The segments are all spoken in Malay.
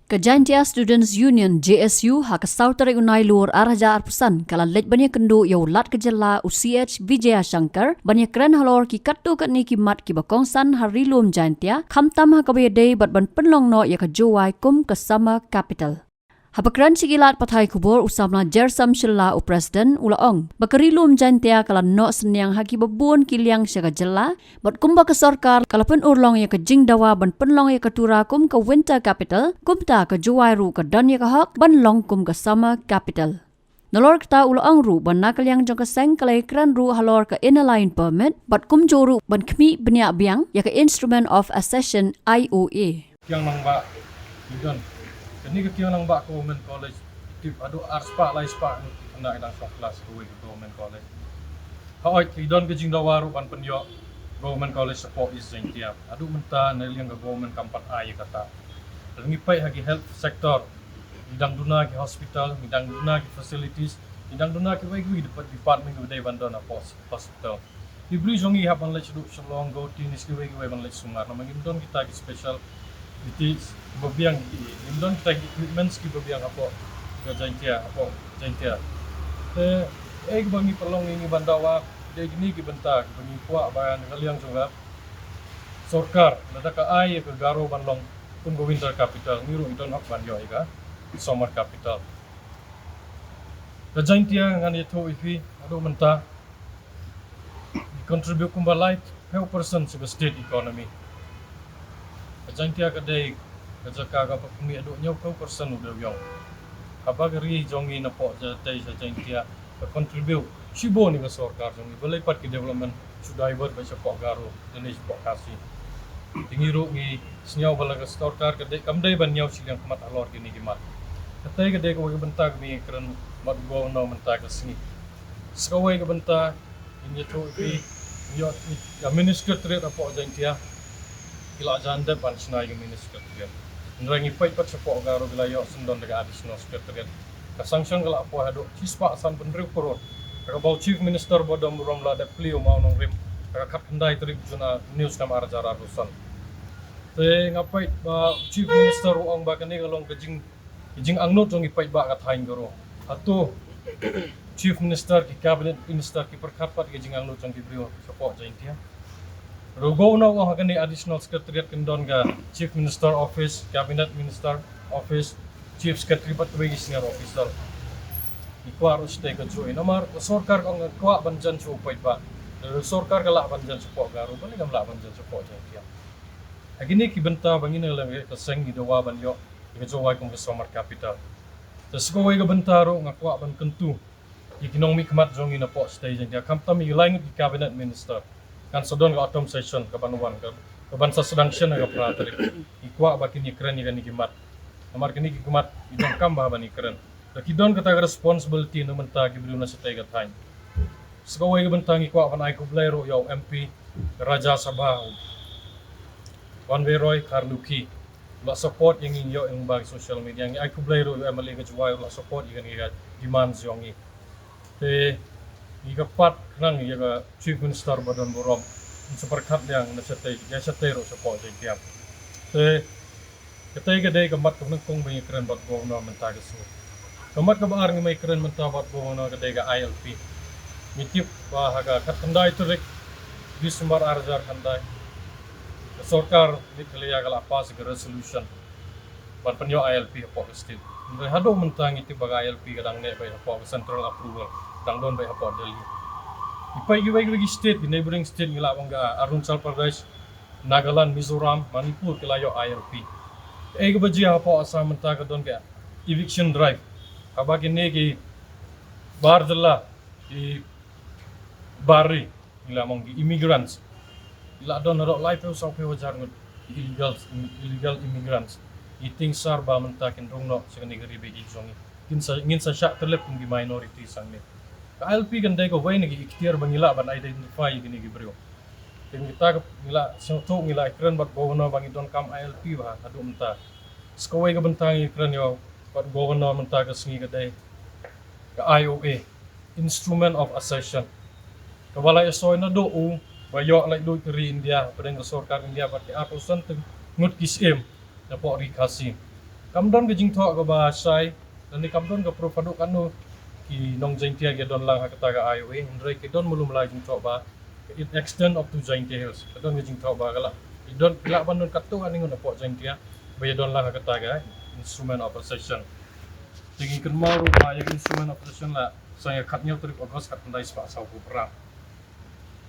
Kejantia Students Union JSU ha kasautar unai luar arja arpusan kala lej banya kendu yau lat kejela UCH Vijaya Shankar banya keren halor ki kattu katni ki mat ki bakongsan harilum jantia khamtam ha kabede bat ban penlong no ya ka jowai kum kasama capital. Hapakran sigilat pathai kubur usamna Jersam Shilla u President ulaong bakarilum jantia kala no senyang haki babun kiliang syaga jela bat kumba ke sorkar kala pen urlong ya ke jingdawa ban penlong ya ke tura kum ke winter capital kumta ke juwairu ke dan ya ke hak ban long kum ke summer capital. Nalor kita ulaong ru ban nakal yang jong keseng kala kran ru halor ke inner line permit bat kum joru ban kmi benya biang ya ke instrument of accession IOA. Yang nangba idon ini kekian lang ba government college tip adu arspa lai spa anda idang kelas kuwi government college haoi idon ke jingdawaru ban penyo government college support is zentia adu menta naliang ke government kampat ai kata ngipai hagi health sector idang duna ke hospital idang duna ke facilities idang duna ke wai department ke dai bandon hospital diberi jongi hapan lech du shalong go tinis ke wai ban lech sungar namang indon kita ke special itu babiang indon kita equipments ki babiang apa jantia bangi pelong ini bandawa de gini ki benta bangi kuak bayan kaliang juga sorkar nada ka ai ke garo banlong pun go winter capital niru indon hak ban yo ika summer capital jantia ngan itu ifi adu menta contribute kumbalai 10% to the state economy. Jantia kadai kajaka ka pakumi adu nyaw ka persen udah yang habagari jongi na po jatai sa jantia ka contribute sibo ni ka sorkar jongi balai pat ki development sudai buat ba po garo denis po kasi tingiru ngi snyaw balaga sorkar kadai kamdai ban nyaw silang kamat alor kini kimat katai kadai ko bentag mi kran mat go no mentag sini skawai ka benta ini to bi yo minister trade apo jantia ila janda pan sinai ke minister sekretariat nrangi pai pat sepo garo wilayah sendon daga additional sekretariat ka sanction kala apo hado cispa san penriu purut ka bau chief minister bodom romla da plio mau nong rim ka khat handai trik juna news kam arjara rusan te ngapai ba chief minister ong ba kani galong kejing angnot jong ipai ba ka thain garo atu chief minister ki cabinet minister ki perkapat kejing angnot jong dibrio sepo jaintia Rogo na wah kani additional secretariat kendon ga chief minister office, cabinet minister office, chief secretary pat wagi senior officer. Ikwa ros te ka join namar sorkar kong kwa banjan su upai pa. Sorkar kala banjan su po garo bali gam la banjan su po jantia. Agini ki benta bangin lang ka seng gi dawa ban yo ka jowai kong summer capital. Tas ko wai ga bentaro nga kwa ban kentu. Economic mat jongi na po stay jantia kamtam i lain ki cabinet minister. Kan sodon ka autumn session ka panuan ka bansa sedang siya nga pratari ikwa ba kini kren ni gimat amar kini gimat idong kamba ba ni kren kidon ka taga responsibility no menta gibru na sa tayga time skaway ka bentang ikwa kan ay kublero yaw MP Raja Sabah Wanweroy Carluki la support yung inyo yung bag social media yung ay kublero yung MLA ka juway la support yung demands yung te ikapat nang yaga chief minister badon borom superkat yang nasatay ya satero sa po jaytiap te katay gaday kamat kung nagkong may kren bat go na mentagas mo kamat ka baar ng may kren mentabat go na gaday ga ILP mitip ba haga katanda ito rek December arjar kanday sorkar nitliya kala pas ga resolution ban panyo ILP po state hado mentang iti baga ILP kadang ne bay po central approval dang don bay po Delhi ipai giwai state di neighboring state ngila bangga Arunachal Pradesh Nagaland Mizoram Manipur kilayo ILP ega baji po asa menta ka don ka eviction drive kabagi ne ki bardala di bari ngila mong immigrants ila don ro life sa pe wajar illegal immigrants iting sarba menta kin rungno sa negeri begi jongi ngin sa syak terlep ng minority sangne KLP kan dai ko way nagi ikhtiar bangila ban identify gini gibrio tin kita ngila sento ngila ikran bat governor bangi don kam ILP ba adu menta skaway ka bentang ikran yo bat governor menta ka singi kadai ka IOA instrument of accession kawala isoy na do bayo like do kri India padeng sorkar India bat ki ako sant ngut kisem na po rikasi Kamdon ke jing thok ke bahasai dan ni kamdon ke pro paduk kanu ki nong jain tia ke don lang hakata ga IOA ndrai ke don mulum lai jing thok ba it extend up to Jain Tia Hills don ke jing thok ba kala don kila bandon katu ani ngon po jain tia ba don lang hakata ga instrument of possession jadi kenmaru ba ya instrument of possession la saya katnya trip August kat ndai spa sau ku perang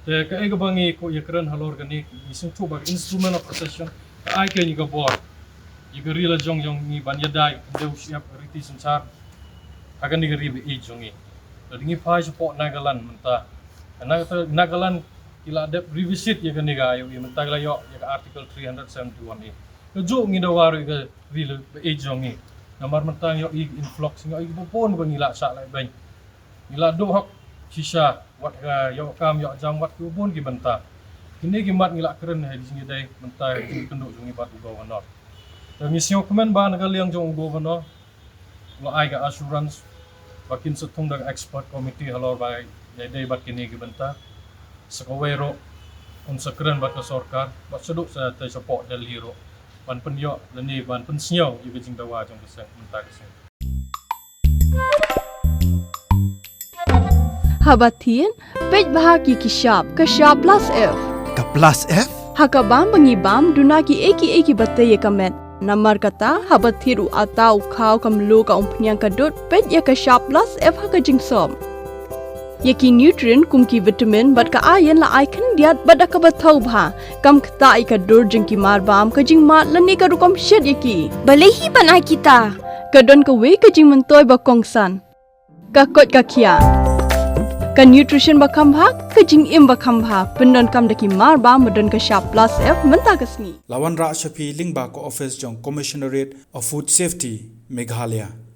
te ke e bangi ko ya keren halor gani isin tu ba instrument of possession ai ke ni ga bor Jika rila jong ni ban yadai deu siap riti sensar akan digeri be jongi. Jadi ni pai support Nagaland menta. Nagaland kila ada revisit ya kan niga ayo menta kala yo ya article 371 ni. Kejo ngi dawaru ke rila be jongi. Namar menta yo influx yo pun bangila sak lai bang. Ngila do hok sisa wat yo kam yo jam wat ku pun ki benta. Kini gimat ngila keren hai di sini dai menta kenduk jongi batu governor. Mission komen ba nagal yang jong governor lo ai ga assurance bakin setung dag expert committee halor ba dai bat kini gi benta sakawero un sakren bat ka sarkar bat seduk sa tai support del hero ban penyo lani ban pensio i jing dawa jong keseng benta keseng Habatin pej bahagi kishap kashap plus F Ka plus F? hakabam bangibam dunaki eki batay kamet Namar kata habat thiru atau kau kamlu ka umpnyang kadut pet ya ka sharp plus F haka jingsom. Yaki nutrient kum ki vitamin bat ka iron la icon diat bat ka bathau bha kam kata ai ka dur jing ki mar bam ka jing mat lani ka rukom shed yaki. Balehi panai kita. Ka don ka we ka jing mentoy ba kongsan. Ka kot ka kia. Ka nutrition ba kam bha ka jing im ba kam bha pendon kam daki mar bam don ka sharp plus F menta kasni. Lawan Ra Shafi Lingba ko office jong Commissionerate of Food Safety Meghalaya.